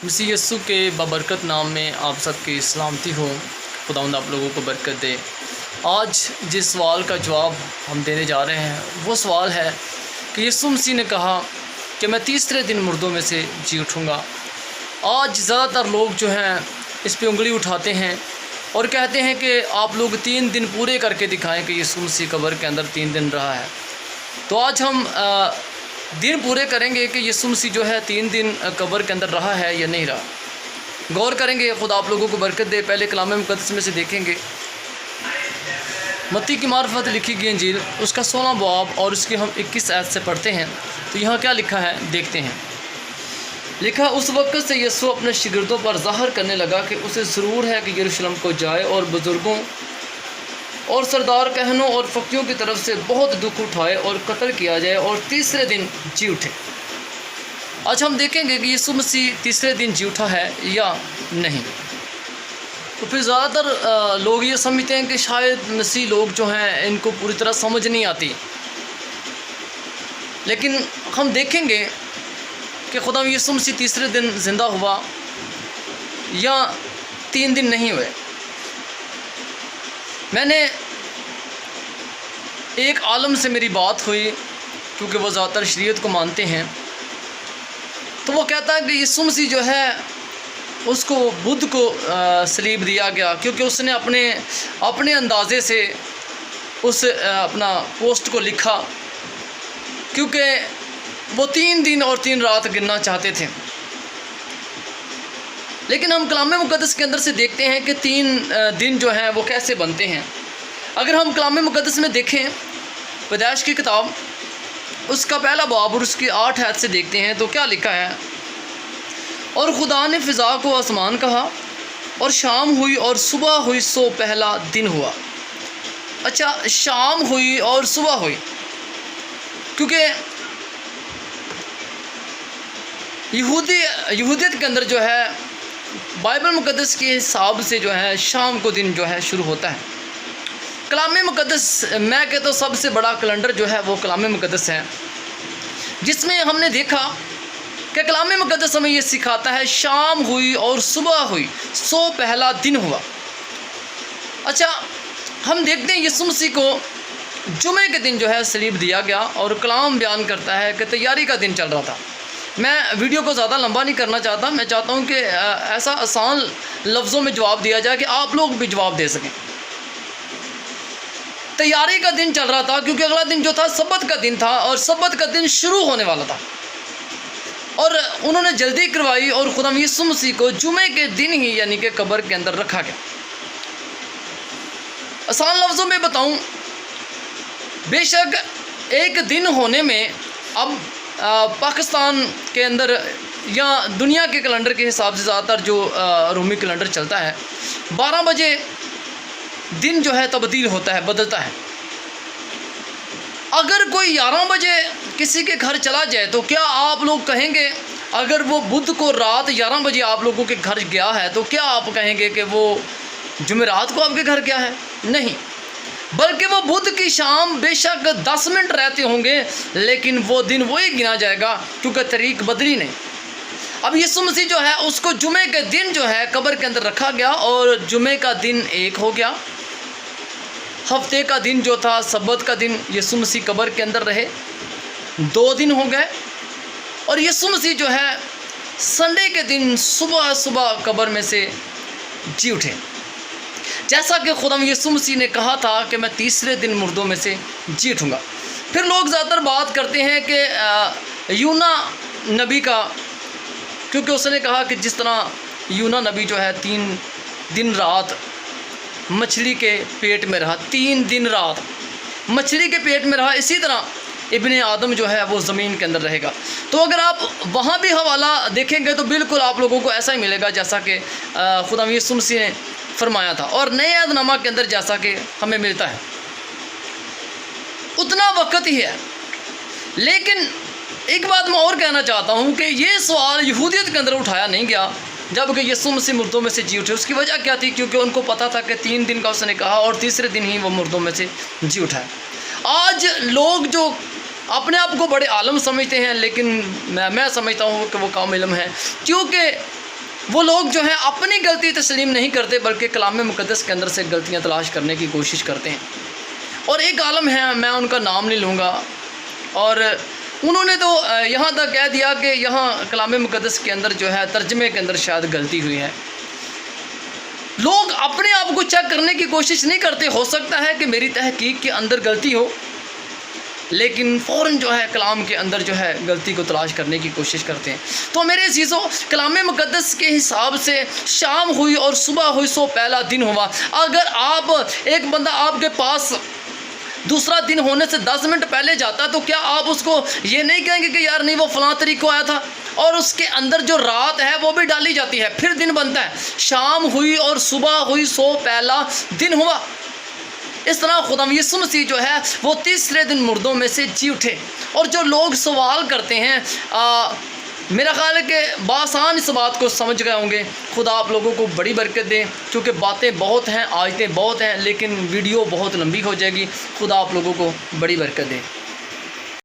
مسیح یسوع کے بابرکت نام میں آپ سب کی سلامتی ہو۔ خداوند آپ لوگوں کو برکت دے۔ آج جس سوال کا جواب ہم دینے جا رہے ہیں وہ سوال ہے کہ یسوع مسیح نے کہا کہ میں تیسرے دن مردوں میں سے جی اٹھوں گا۔ آج زیادہ تر لوگ جو ہیں اس پہ انگلی اٹھاتے ہیں اور کہتے ہیں کہ آپ لوگ 3 دن پورے کر کے دکھائیں کہ یسوع مسیح قبر کے اندر 3 دن رہا ہے۔ تو آج ہم دن پورے کریں گے کہ یسوع مسیح جو ہے 3 دن قبر کے اندر رہا ہے یا نہیں رہا، غور کریں گے۔ خدا آپ لوگوں کو برکت دے۔ پہلے کلام مقدس میں سے دیکھیں گے متی کی معرفت لکھی گئی انجیل اس کا 16 باب اور اس کی ہم 21 آیت سے پڑھتے ہیں۔ تو یہاں کیا لکھا ہے دیکھتے ہیں۔ لکھا، اس وقت سے یسوع اپنے شاگردوں پر ظاہر کرنے لگا کہ اسے ضرور ہے کہ یروشلم کو جائے اور بزرگوں اور سردار کہنوں اور فقیوں کی طرف سے بہت دکھ اٹھائے اور قتل کیا جائے اور تیسرے دن جی اٹھے۔ آج ہم دیکھیں گے کہ یسوع مسیح تیسرے دن جی اٹھا ہے یا نہیں۔ تو پھر زیادہ تر لوگ یہ سمجھتے ہیں کہ شاید مسیح لوگ جو ہیں ان کو پوری طرح سمجھ نہیں آتی، لیکن ہم دیکھیں گے کہ خدا یسوع مسیح تیسرے دن زندہ ہوا یا 3 دن نہیں ہوئے۔ میں نے ایک عالم سے میری بات ہوئی، کیونکہ وہ زیادہ تر شریعت کو مانتے ہیں، تو وہ کہتا ہے کہ یسوع مسیح جو ہے اس کو بدھ کو صلیب دیا گیا، کیونکہ اس نے اپنے اندازے سے اس اپنا پوسٹ کو لکھا، کیونکہ وہ 3 دن اور 3 رات گننا چاہتے تھے۔ لیکن ہم کلام مقدس کے اندر سے دیکھتے ہیں کہ 3 دن جو ہیں وہ کیسے بنتے ہیں۔ اگر ہم کلام مقدس میں دیکھیں پیدائش کی کتاب اس کا پہلا باب اور اس کی 8 آیت سے دیکھتے ہیں تو کیا لکھا ہے، اور خدا نے فضا کو آسمان کہا اور شام ہوئی اور صبح ہوئی سو پہلا دن ہوا۔ اچھا، شام ہوئی اور صبح ہوئی، کیونکہ یہودیت کے اندر جو ہے بائبل مقدس کے حساب سے جو ہے شام کو دن جو ہے شروع ہوتا ہے۔ کلام مقدس میں کہتا ہوں سب سے بڑا کیلنڈر جو ہے وہ کلام مقدس ہے، جس میں ہم نے دیکھا کہ کلام مقدس ہمیں یہ سکھاتا ہے شام ہوئی اور صبح ہوئی سو پہلا دن ہوا۔ اچھا، ہم دیکھتے ہیں یسوع مسیح کو جمعے کے دن جو ہے صلیب دیا گیا، اور کلام بیان کرتا ہے کہ تیاری کا دن چل رہا تھا۔ میں ویڈیو کو زیادہ لمبا نہیں کرنا چاہتا، میں چاہتا ہوں کہ ایسا آسان لفظوں میں جواب دیا جائے کہ آپ لوگ بھی جواب دے سکیں۔ تیاری کا دن چل رہا تھا، کیونکہ اگلا دن جو تھا سبت کا دن تھا اور سبت کا دن شروع ہونے والا تھا، اور انہوں نے جلدی کروائی اور خدا یسوع مسیح کو جمعے کے دن ہی یعنی کہ قبر کے اندر رکھا گیا۔ آسان لفظوں میں بتاؤں، بے شک ایک دن ہونے میں اب پاکستان کے اندر یا دنیا کے کیلنڈر کے حساب سے زیادہ تر جو رومی کیلنڈر چلتا ہے، 12 بجے دن جو ہے تبدیل ہوتا ہے، بدلتا ہے۔ اگر کوئی 11 بجے کسی کے گھر چلا جائے تو کیا آپ لوگ کہیں گے، اگر وہ بدھ کو رات 11 بجے آپ لوگوں کے گھر گیا ہے تو کیا آپ کہیں گے کہ وہ جمعرات کو آپ کے گھر گیا ہے؟ نہیں، بلکہ وہ بدھ کی شام بے شک 10 منٹ رہتے ہوں گے، لیکن وہ دن وہی گنا جائے گا، کیونکہ طریق بدلی نہیں۔ اب یسوع مسیح جو ہے اس کو جمعے کے دن جو ہے قبر کے اندر رکھا گیا، اور جمعے کا دن ایک ہو گیا، ہفتے کا دن جو تھا سبت کا دن یسوع مسیح قبر کے اندر رہے، 2 دن ہو گئے، اور یسوع مسیح جو ہے سنڈے کے دن صبح قبر میں سے جی اٹھے، جیسا کہ خدا یسوع مسیح نے کہا تھا کہ میں تیسرے دن مردوں میں سے جی اٹھوں گا۔ پھر لوگ زیادہ تر بات کرتے ہیں کہ یونا نبی کا، کیونکہ اس نے کہا کہ جس طرح یونا نبی جو ہے 3 دن رات مچھلی کے پیٹ میں رہا، 3 دن رات مچھلی کے پیٹ میں رہا، اسی طرح ابن آدم جو ہے وہ زمین کے اندر رہے گا۔ تو اگر آپ وہاں بھی حوالہ دیکھیں گے تو بالکل آپ لوگوں کو ایسا ہی ملے گا جیسا کہ خدا یسوع مسیح نے فرمایا تھا، اور نئے عہد نامہ کے اندر جیسا کہ ہمیں ملتا ہے اتنا وقت ہی ہے۔ لیکن ایک بات میں اور کہنا چاہتا ہوں کہ یہ سوال یہودیت کے اندر اٹھایا نہیں گیا جب کہ یسوع مسیح مردوں میں سے جی اٹھے۔ اس کی وجہ کیا تھی؟ کیونکہ ان کو پتا تھا کہ 3 دن کا اس نے کہا اور تیسرے دن ہی وہ مردوں میں سے جی اٹھا ہے۔ آج لوگ جو اپنے آپ کو بڑے عالم سمجھتے ہیں، لیکن میں سمجھتا ہوں کہ وہ کم علم ہے، کیونکہ وہ لوگ جو ہیں اپنی غلطی تسلیم نہیں کرتے بلکہ کلام مقدس کے اندر سے غلطیاں تلاش کرنے کی کوشش کرتے ہیں۔ اور ایک عالم ہے، میں ان کا نام نہیں لوں گا، اور انہوں نے تو یہاں تک کہہ دیا کہ یہاں کلام مقدس کے اندر جو ہے ترجمے کے اندر شاید غلطی ہوئی ہے۔ لوگ اپنے آپ کو چیک کرنے کی کوشش نہیں کرتے، ہو سکتا ہے کہ میری تحقیق کے اندر غلطی ہو، لیکن فوراً جو ہے کلام کے اندر جو ہے غلطی کو تلاش کرنے کی کوشش کرتے ہیں۔ تو میرے عزیزو، کلام مقدس کے حساب سے شام ہوئی اور صبح ہوئی سو پہلا دن ہوا۔ اگر آپ ایک بندہ آپ کے پاس دوسرا دن ہونے سے 10 منٹ پہلے جاتا تو کیا آپ اس کو یہ نہیں کہیں گے کہ یار نہیں وہ فلاں تاریخ کو آیا تھا؟ اور اس کے اندر جو رات ہے وہ بھی ڈالی جاتی ہے، پھر دن بنتا ہے۔ شام ہوئی اور صبح ہوئی سو پہلا دن ہوا۔ اس طرح خدا یسوع مسیح جو ہے وہ تیسرے دن مردوں میں سے جی اٹھے۔ اور جو لوگ سوال کرتے ہیں، میرا خیال ہے کہ بآسان اس بات کو سمجھ گئے ہوں گے۔ خدا آپ لوگوں کو بڑی برکت دے، کیونکہ باتیں بہت ہیں، آیتیں بہت ہیں، لیکن ویڈیو بہت لمبی ہو جائے گی۔ خدا آپ لوگوں کو بڑی برکت دے۔